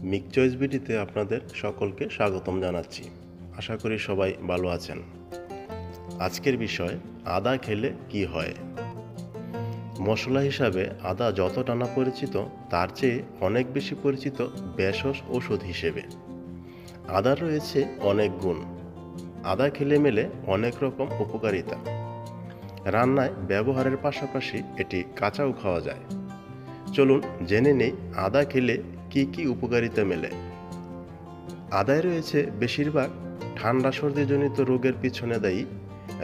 মিক choice বিডিতে আপনাদের সকলকে স্বাগতম জানাচ্ছি। আশা করি সবাই ভালো আছেন। আজকের বিষয় আদা খেলে কি হয়। মশলা হিসাবে আদা যতটা না পরিচিত তার চেয়ে অনেক বেশি পরিচিত ভেষজ ঔষধ হিসেবে। আদার রয়েছে অনেক গুণ। আদা খেলে মেলে অনেক রকম উপকারিতা। রান্নায় ব্যবহারের পাশাপাশি এটি কাঁচাও খাওয়া যায়। চলুন জেনে নেই আদা খেলে কি কি উপকারিতা মেলে। আদায় রয়েছে বেশিরভাগ ঠান্ডা সর্দিজনিত রোগের পিছনে দায়ী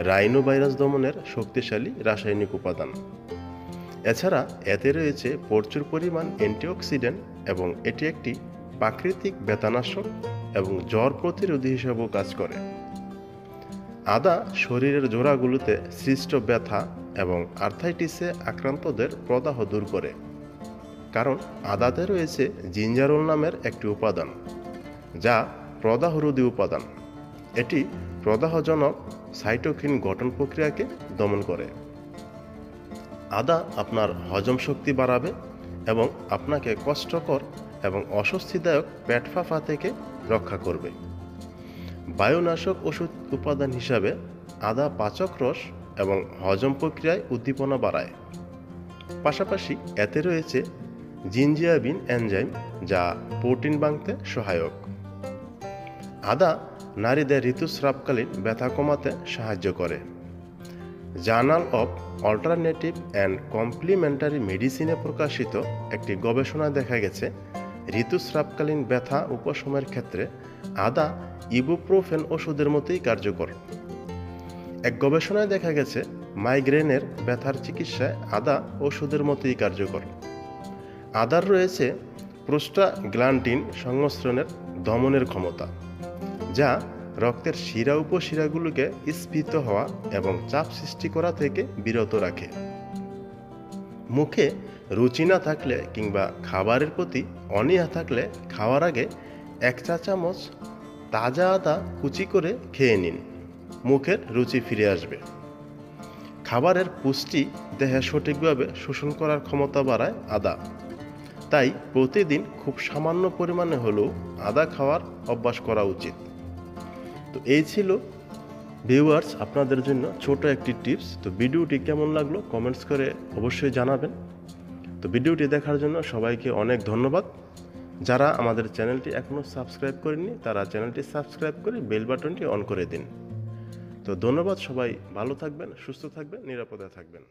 রাইনো ভাইরাস দমনের শক্তিশালী রাসায়নিক উপাদান। এছাড়া এতে রয়েছে প্রচুর পরিমাণ অ্যান্টিঅক্সিডেন্ট এবং এটি একটি প্রাকৃতিক ব্যথানাশক এবং জ্বর প্রতিরোধী হিসেবেও কাজ করে। আদা শরীরের জোড়াগুলোতে সৃষ্ট ব্যথা এবং আর্থাইটিসে আক্রান্তদের প্রদাহ দূর করে, কারণ আদাতে রয়েছে জিঞ্জারোল নামের একটি উপাদান যা প্রদাহরোধী উপাদান। এটি প্রদাহজনক সাইটোকিন গঠন প্রক্রিয়াকে দমন করে। আদা আপনার হজম শক্তি বাড়াবে এবং আপনাকে কষ্টকর এবং অস্বস্তিদায়ক পেট ফাঁপা থেকে রক্ষা করবে। বায়ুনাশক ওষুধ উপাদান হিসাবে আদা পাচক রস এবং হজম প্রক্রিয়ায় উদ্দীপনা বাড়ায়। পাশাপাশি এতে রয়েছে জিঞ্জিয়াবিন এনজাইম যা প্রোটিন বানাতে সহায়ক। আদা নারীদের ঋতুস্রাবকালীন ব্যথা কমাতে সাহায্য করে। Journal of alternative and complementary মেডিসিনে প্রকাশিত একটি গবেষণায় দেখা গেছে ঋতুস্রাবকালীন ব্যথা উপশমের ক্ষেত্রে আদা ইবুপ্রোফেন ওষুধের মতোই কার্যকর। এক গবেষণায় দেখা গেছে মাইগ্রেনের ব্যথার চিকিৎসায় আদা ওষুধের মতোই কার্যকর। আদার রয়েছে প্রোস্টাগ্ল্যান্ডিন সংমিশ্রণের দমনের ক্ষমতা, যা রক্তের শিরা উপশিরাগুলোকে স্ফীত হওয়া এবং চাপ সৃষ্টি করা থেকে বিরত রাখে। মুখে রুচি না থাকলে কিংবা খাবারের প্রতি অনীহা থাকলে খাওয়ার আগে 1 চা চামচ তাজা আদা কুচি করে খেয়ে নিন। মুখের রুচি ফিরে আসবে। খাবারের পুষ্টি দেহে সঠিকভাবে শোষণ করার ক্ষমতা বাড়ায় আদা। তাই প্রতিদিন খুব সামান্য পরিমাণে হলেও আদা খাওয়ার অভ্যাস করা উচিত। তো এই ছিল ভিউয়ার্স আপনাদের জন্য ছোট একটি টিপস। তো ভিডিওটি কেমন লাগলো কমেন্টস করে অবশ্যই জানাবেন। তো ভিডিওটি দেখার জন্য সবাইকে অনেক ধন্যবাদ। যারা আমাদের চ্যানেলটি এখনও সাবস্ক্রাইব করেননি তারা চ্যানেলটি সাবস্ক্রাইব করে বেল বাটনটি অন করে দিন। তো ধন্যবাদ, সবাই ভালো থাকবেন, সুস্থ থাকবেন, নিরাপদে থাকবেন।